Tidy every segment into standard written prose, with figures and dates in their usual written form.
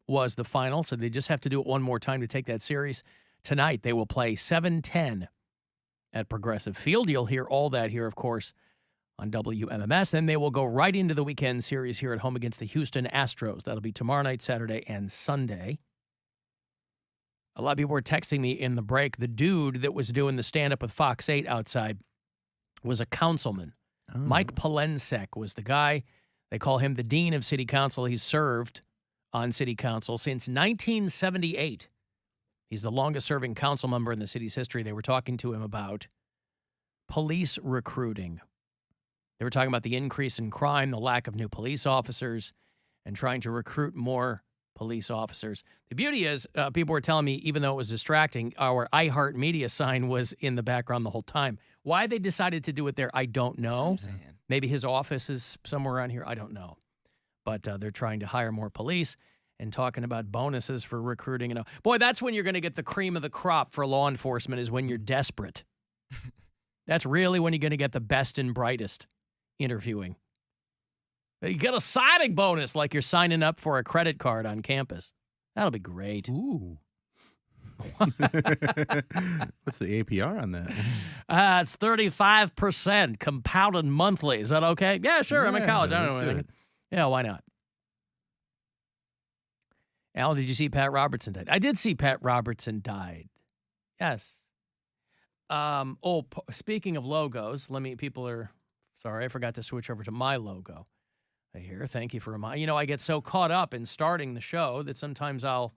was the final, so they just have to do it one more time to take that series. Tonight, they will play 7:10 at Progressive Field. You'll hear all that here, of course, on WMMS. Then they will go right into the weekend series here at home against the Houston Astros. That'll be tomorrow night, Saturday, and Sunday. A lot of people were texting me in the break. The dude that was doing the stand-up with Fox 8 outside was a councilman. Oh. Mike Polensek was the guy. They call him the Dean of City Council. He's served on City Council since 1978. He's the longest-serving council member in the city's history. They were talking to him about police recruiting. They were talking about the increase in crime, the lack of new police officers, and trying to recruit more police officers. The beauty is, people were telling me, even though it was distracting, our iHeartMedia sign was in the background the whole time. Why they decided to do it there, I don't know. Maybe his office is somewhere around here. I don't know. But they're trying to hire more police and talking about bonuses for recruiting. And boy, that's when you're going to get the cream of the crop for law enforcement, is when you're desperate. That's really when you're going to get the best and brightest interviewing. You get a signing bonus like you're signing up for a credit card on campus. That'll be great. Ooh. What's the APR on that? It's 35% compounded monthly. Is that okay? Yeah, sure. Yeah, I'm in college. I don't know anything. Yeah, why not? Alan, did you see Pat Robertson died? I did see Pat Robertson died. Yes. Speaking of logos, sorry, I forgot to switch over to my logo here. Thank you for reminding. I get so caught up in starting the show that sometimes I'll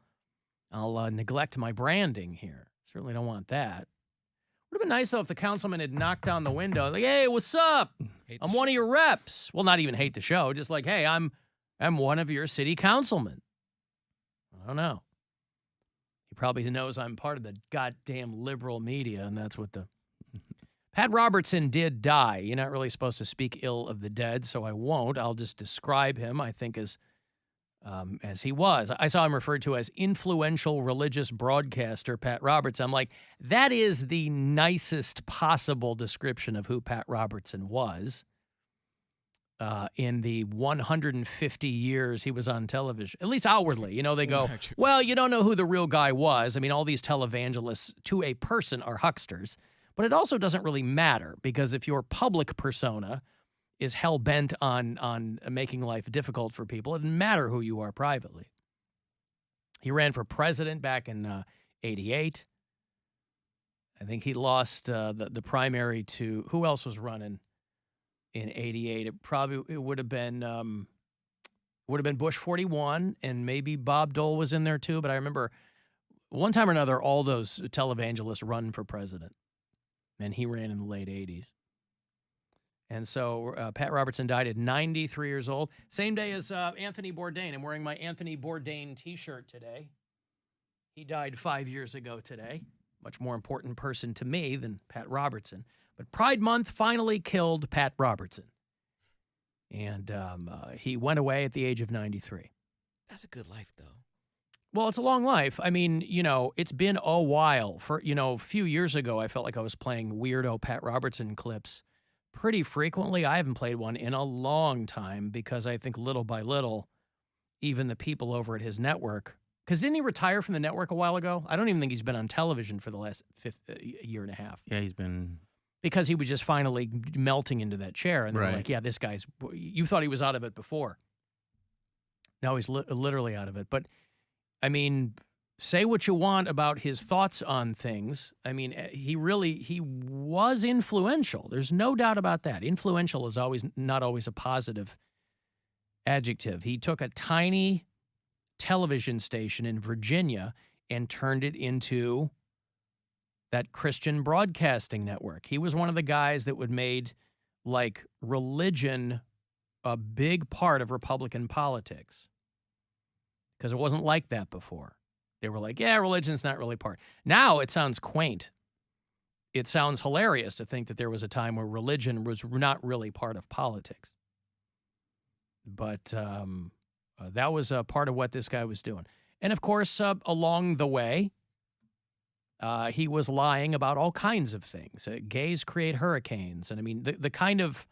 neglect my branding here. Certainly don't want that. Would have been nice, though, if the councilman had knocked on the window, like, hey, what's up? I'm one of your reps. Well, not even hate the show, just like, hey, I'm one of your city councilmen. I don't know. He probably knows I'm part of the goddamn liberal media, and that's what Pat Robertson did die. You're not really supposed to speak ill of the dead, so I won't. I'll just describe him, I think, as he was. I saw him referred to as influential religious broadcaster Pat Robertson. I'm like, that is the nicest possible description of who Pat Robertson was in the 150 years he was on television, at least outwardly. They go, well, you don't know who the real guy was. I mean, all these televangelists to a person are hucksters. But it also doesn't really matter, because if your public persona is hell-bent on making life difficult for people, it doesn't matter who you are privately. He ran for president back in 88. I think he lost the primary to, who else was running in 88? It would have been Bush 41, and maybe Bob Dole was in there too. But I remember one time or another, all those televangelists run for president. And he ran in the late 80s. And so Pat Robertson died at 93 years old. Same day as Anthony Bourdain. I'm wearing my Anthony Bourdain T-shirt today. He died 5 years ago today. Much more important person to me than Pat Robertson. But Pride Month finally killed Pat Robertson. And he went away at the age of 93. That's a good life, though. Well, it's a long life. I mean, it's been a while. For, a few years ago, I felt like I was playing weirdo Pat Robertson clips pretty frequently. I haven't played one in a long time, because I think little by little, even the people over at his network, because didn't he retire from the network a while ago? I don't even think he's been on television for the last year and a half. Yeah, he's been. Because he was just finally melting into that chair. And they're like, yeah, this guy's, you thought he was out of it before. Now he's literally out of it. But I mean, say what you want about his thoughts on things. I mean, he was influential. There's no doubt about that. Influential is not always a positive adjective. He took a tiny television station in Virginia and turned it into that Christian broadcasting network. He was one of the guys that would made religion a big part of Republican politics. Because it wasn't like that before. They were like, yeah, religion's not really part. Now it sounds quaint. It sounds hilarious to think that there was a time where religion was not really part of politics. But that was a part of what this guy was doing. And, of course, along the way, he was lying about all kinds of things. Gays create hurricanes. And, I mean, the kind of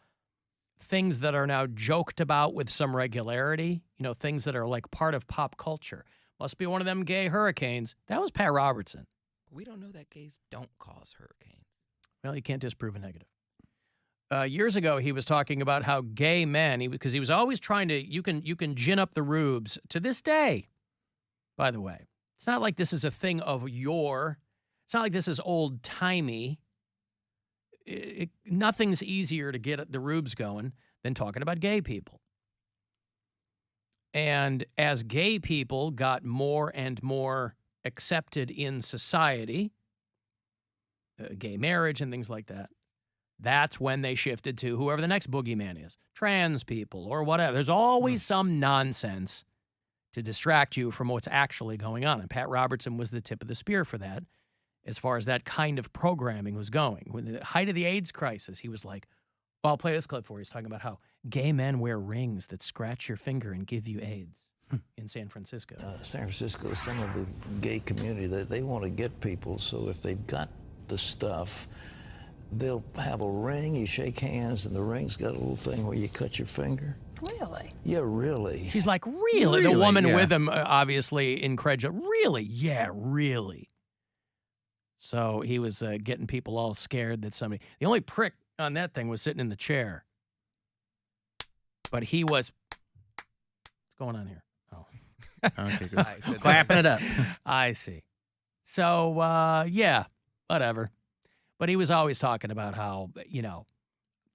things that are now joked about with some regularity, things that are like part of pop culture. Must be one of them gay hurricanes. That was Pat Robertson. We don't know that gays don't cause hurricanes. Well, you can't disprove a negative. Years ago, he was talking about how gay men, because he was always trying to, you can gin up the rubes to this day, by the way. It's not like this is a thing of yore. It's not like this is old-timey. Nothing's easier to get the rubes going than talking about gay people. And as gay people got more and more accepted in society, gay marriage and things like that, that's when they shifted to whoever the next boogeyman is, trans people or whatever. There's always some nonsense to distract you from what's actually going on. And Pat Robertson was the tip of the spear for that as far as that kind of programming was going. When the height of the AIDS crisis, he was like, well, I'll play this clip for you. He's talking about how gay men wear rings that scratch your finger and give you AIDS in San Francisco. San Francisco, some of the gay community, they want to get people, so if they've got the stuff, they'll have a ring, you shake hands, and the ring's got a little thing where you cut your finger. Really? Yeah, really. She's like, really? The woman with him, obviously incredulous. Really? Yeah, really. So he was getting people all scared that somebody... The only prick on that thing was sitting in the chair. But he was... What's going on here? Oh. Okay, good. Clapping it up. I see. So, yeah, whatever. But he was always talking about how,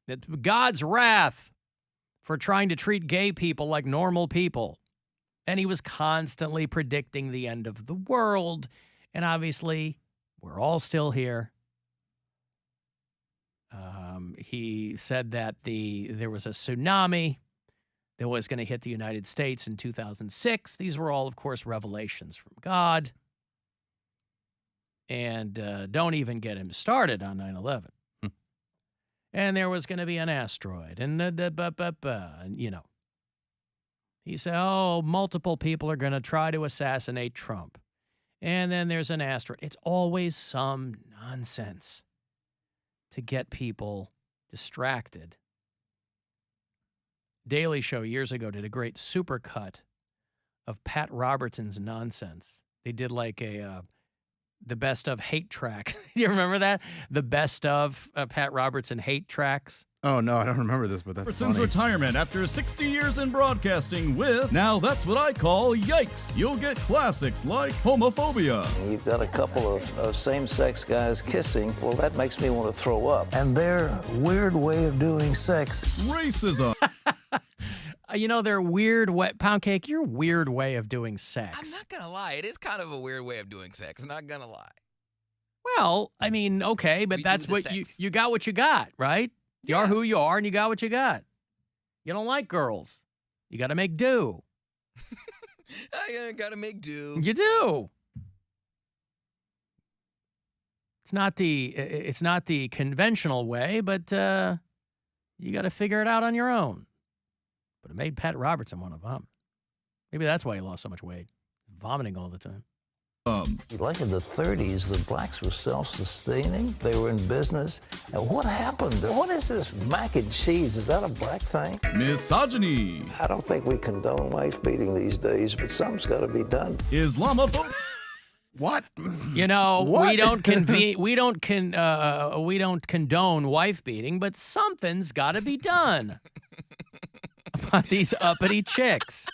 that God's wrath for trying to treat gay people like normal people. And he was constantly predicting the end of the world. And obviously, we're all still here. He said that there was a tsunami that was going to hit the United States in 2006. These were all, of course, revelations from God. And don't even get him started on 9/11. And there was going to be an asteroid. And, he said, multiple people are going to try to assassinate Trump. And then there's an asteroid. It's always some nonsense to get people distracted. Daily Show years ago did a great supercut of Pat Robertson's nonsense. They did like the best of hate track. Do you remember that? The best of Pat Robertson hate tracks. Oh, no, I don't remember this, but that's Robertson's funny. retirement after 60 years in broadcasting with, now that's what I call yikes. You'll get classics like homophobia. You've got a couple of same-sex guys kissing. Well, that makes me want to throw up. And their weird way of doing sex. Racism. Their weird way, Poundcake, your weird way of doing sex. I'm not going to lie. It is kind of a weird way of doing sex. Not going to lie. Well, I mean, okay, but We that's do the what sex. you got what you got, right? You are who you are, and you got what you got. You don't like girls. You got to make do. I got to make do. You do. It's not the conventional way, but you got to figure it out on your own. But it made Pat Robertson want to vomit. Maybe that's why he lost so much weight. Vomiting all the time. Like in the 30s, the blacks were self-sustaining. They were in business. And what happened? What is this mac and cheese? Is that a black thing? Misogyny. I don't think we condone wife beating these days, but something's got to be done. Islamophobia. What? What? we don't condone wife beating, but something's got to be done about these uppity chicks.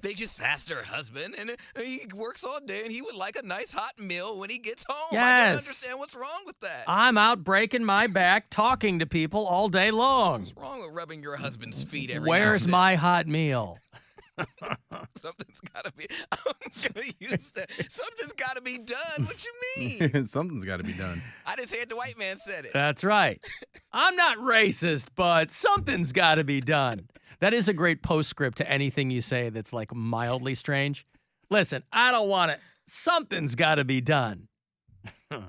They just asked her husband, and he works all day, and he would like a nice hot meal when he gets home. Yes. I don't understand what's wrong with that. I'm out breaking my back talking to people all day long. What's wrong with rubbing your husband's feet every Where's now my hot meal? and then? Something's got to be. I'm going to use that. Something's got to be done. What you mean? Something's got to be done. I didn't say it. The white man said it. That's right. I'm not racist, but something's got to be done. That is a great postscript to anything you say that's like mildly strange. Listen, I don't want it. Something's got to be done. Damn.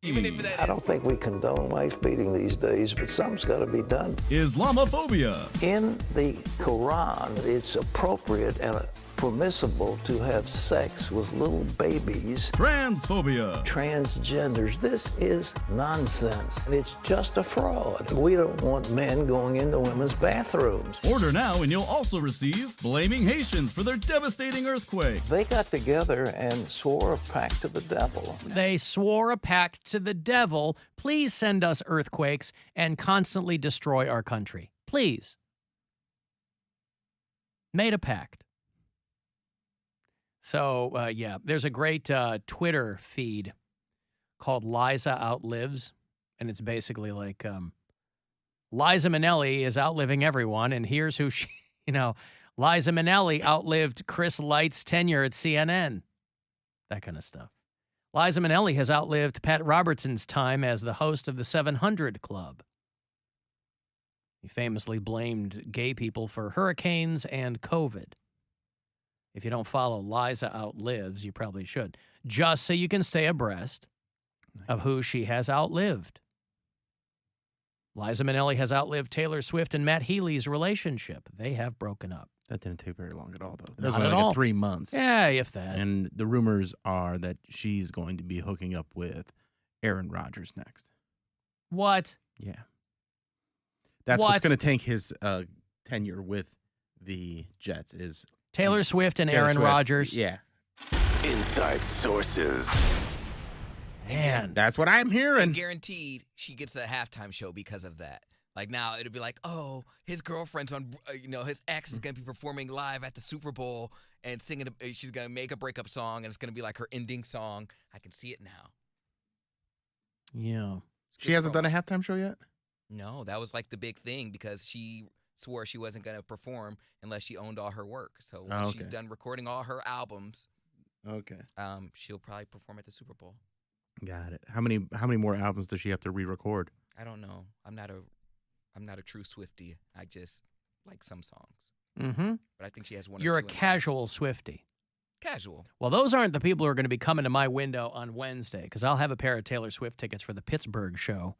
Even if that I don't think we condone wife beating these days, but something's got to be done. Islamophobia. In the Quran, it's appropriate and permissible to have sex with little babies. Transphobia. Transgenders. This is nonsense. It's just a fraud. We don't want men going into women's bathrooms. Order now and you'll also receive Blaming Haitians for their devastating earthquake. They got together and swore a pact to the devil. They swore a pact to the devil. Please send us earthquakes and constantly destroy our country. Please. Made a pact. So, yeah, there's a great Twitter feed called Liza Outlives, and it's basically like Liza Minnelli is outliving everyone, and here's who she, Liza Minnelli outlived Chris Light's tenure at CNN. That kind of stuff. Liza Minnelli has outlived Pat Robertson's time as the host of the 700 Club. He famously blamed gay people for hurricanes and COVID. If you don't follow Liza Outlives, you probably should, just so you can stay abreast of who she has outlived. Liza Minnelli has outlived Taylor Swift and Matt Healy's relationship. They have broken up. That didn't take very long at all, though. That was Not only at like all. 3 months. Yeah, if that. And the rumors are that she's going to be hooking up with Aaron Rodgers next. What? Yeah. That's What? what's going to tank his tenure with the Jets is Taylor Swift and Taylor Aaron Swift. Rodgers. Yeah. Inside Sources. Man. That's what I'm And hearing. guaranteed she gets a halftime show because of that. Like now it'll be like, oh, his girlfriend's on, his ex is going to be performing live at the Super Bowl and singing, she's going to make a breakup song and it's going to be like her ending song. I can see it now. Yeah. She hasn't done a halftime show yet? No, that was like the big thing because she swore she wasn't going to perform unless she owned all her work. So once she's okay. done recording all her albums, Okay. she'll probably perform at the Super Bowl. Got it. How many more albums does she have to re-record? I don't know. I'm not a true Swiftie. I just like some songs. Mm-hmm. But I think she has one You're or a two. casual Swiftie. Casual. Well, those aren't the people who are going to be coming to my window on Wednesday because I'll have a pair of Taylor Swift tickets for the Pittsburgh show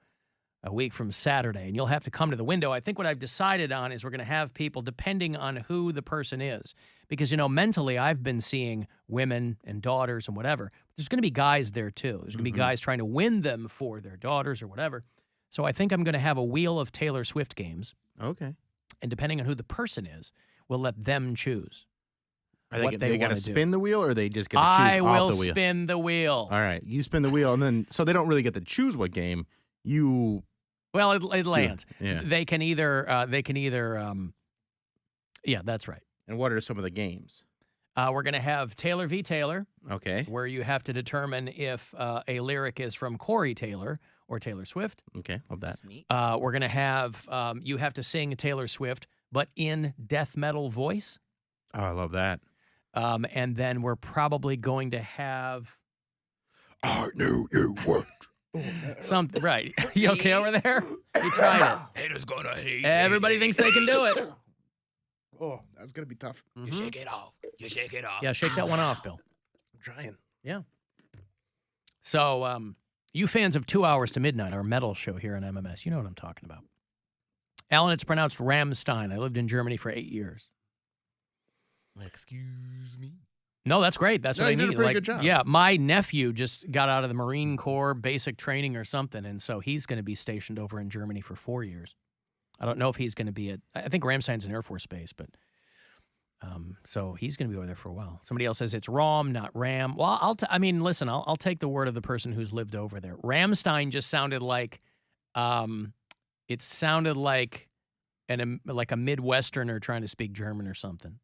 a week from Saturday, and you'll have to come to the window. I think what I've decided on is we're going to have people depending on who the person is because, mentally I've been seeing women and daughters and whatever. There's going to be guys there too. There's going to be guys trying to win them for their daughters or whatever. So I think I'm going to have a wheel of Taylor Swift games, Okay. and depending on who the person is, we'll let them choose. Are What they got to wanna do. spin the wheel, or they just get to choose I will off the wheel? spin the wheel. All right, you spin the wheel, and then so they don't really get to choose what game you. Well, it lands. Yeah. They can either. Yeah, that's right. And what are some of the games? We're going to have Taylor v. Taylor, Okay. where you have to determine if a lyric is from Corey Taylor or Taylor Swift. Okay. Love that. That's neat. We're going to have you have to sing Taylor Swift, but in death metal voice. Oh, I love that. And then we're probably going to have I knew you would. something. Right? You okay over there? You tried it. Haters gonna hate. Everybody thinks they can do it. Oh, that's gonna be tough. You shake it off. You shake it off. Yeah, shake that one off, Bill. I'm trying. Yeah. So, you fans of 2 Hours to Midnight, our metal show here on MMS, you know what I'm talking about. Alan, it's pronounced Rammstein. I lived in Germany for 8 years. Excuse me. No, that's great. That's No, what I you did a need. pretty good job. Yeah, my nephew just got out of the Marine Corps basic training or something, and so he's going to be stationed over in Germany for 4 years. I don't know if he's going to be at. I think Rammstein's an Air Force base, but so he's going to be over there for a while. Somebody else says it's Ram, not Ram. Well, listen, I'll take the word of the person who's lived over there. Rammstein just sounded like, it sounded like a Midwesterner trying to speak German or something.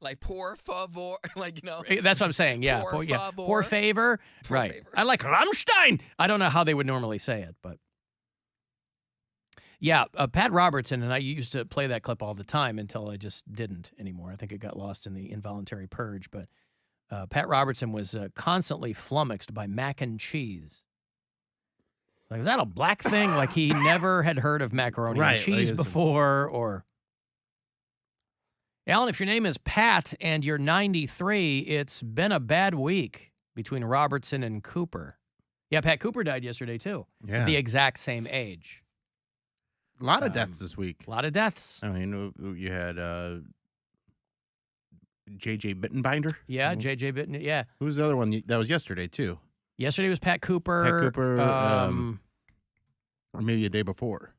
Like por favor, That's what I'm saying. Yeah, Por favor. Por favor. Por Right. favor. I like Rammstein. I don't know how they would normally say it, but yeah, Pat Robertson and I used to play that clip all the time until I just didn't anymore. I think it got lost in the involuntary purge. But Pat Robertson was constantly flummoxed by mac and cheese. Like, is that a black thing? Like he never had heard of macaroni Right, and cheese like, before, or. Alan, if your name is Pat and you're 93, it's been a bad week between Robertson and Cooper. Yeah, Pat Cooper died yesterday, too. Yeah. At the exact same age. A lot of deaths this week. A lot of deaths. I mean, you had J.J. Bittenbinder. Yeah, J.J. Bitten. Yeah. Who's the other one? That was yesterday, too. Yesterday was Pat Cooper. Pat Cooper, or maybe a day before.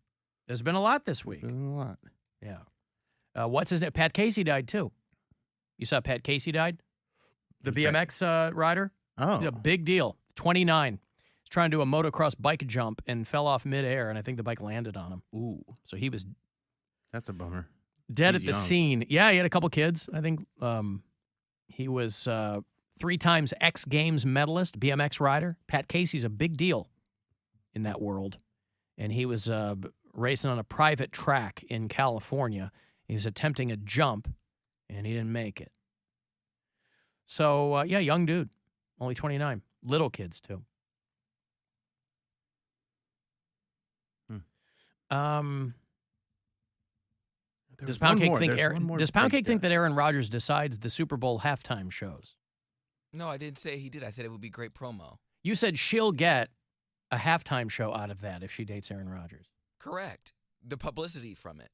There's been a lot this week. A lot. Yeah. What's his name? Pat Casey died, too. You saw Pat Casey died? The BMX rider? Oh. A big deal. 29. He's trying to do a motocross bike jump and fell off midair, and I think the bike landed on him. Ooh. So he was That's a bummer. dead He's at the young. scene. Yeah, he had a couple kids. I think he was 3 times X Games medalist, BMX rider. Pat Casey's a big deal in that world. And he was racing on a private track in California. He was attempting a jump, and he didn't make it. So, yeah, young dude. Only 29. Little kids, too. Does Poundcake think that Aaron Rodgers decides the Super Bowl halftime shows? No, I didn't say he did. I said it would be great promo. You said she'll get a halftime show out of that if she dates Aaron Rodgers. Correct. The publicity from it.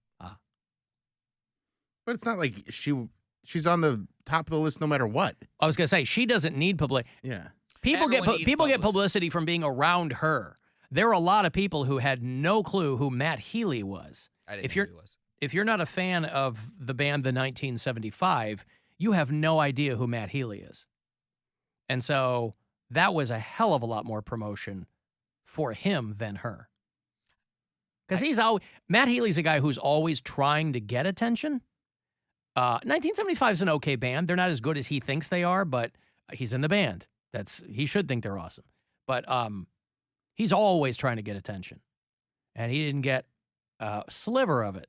But it's not like she's on the top of the list no matter what. I was going to say, she doesn't need publicity. Yeah. People get Everyone needs publicity from being around her. There are a lot of people who had no clue who Matt Healy was. I didn't know who he was. If you're not a fan of the band The 1975, you have no idea who Matt Healy is. And so that was a hell of a lot more promotion for him than her. Because Matt Healy's a guy who's always trying to get attention. 1975 is an okay band. They're not as good as he thinks they are, but he's in the band. He should think they're awesome. But he's always trying to get attention. And he didn't get a sliver of it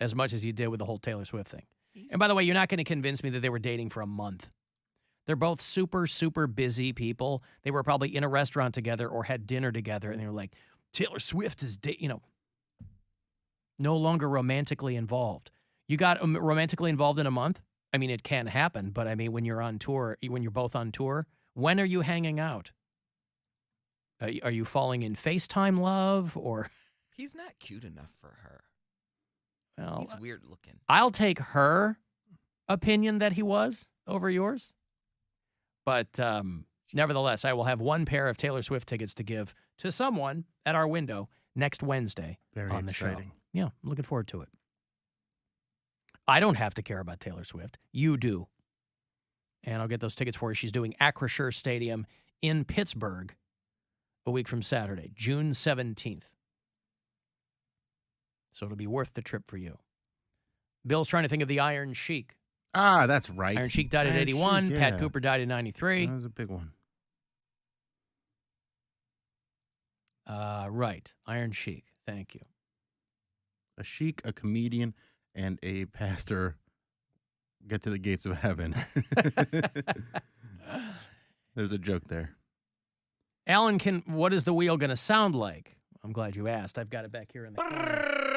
as much as he did with the whole Taylor Swift thing. And by the way, you're not going to convince me that they were dating for a month. They're both super, super busy people. They were probably in a restaurant together or had dinner together, and they were like, Taylor Swift is, no longer romantically involved. You got romantically involved in a month? I mean, it can happen, but I mean, when you're on tour, when you're both on tour, when are you hanging out? Are you falling in FaceTime love or? He's not cute enough for her. Well, he's weird looking. I'll take her opinion that he was over yours. But nevertheless, I will have one pair of Taylor Swift tickets to give to someone at our window next Wednesday on the show. Yeah, I'm looking forward to it. I don't have to care about Taylor Swift. You do. And I'll get those tickets for her. She's doing Acrisure Stadium in Pittsburgh a week from Saturday, June 17th. So it'll be worth the trip for you. Bill's trying to think of the Iron Sheik. Ah, that's right. Iron Sheik died at 81. Sheik, yeah. Pat Cooper died in 93. That was a big one. Right. Iron Sheik. Thank you. A sheik, a comedian, and a pastor get to the gates of heaven. There's a joke there. Alan, what is the wheel going to sound like? I'm glad you asked. I've got it back here in the corner.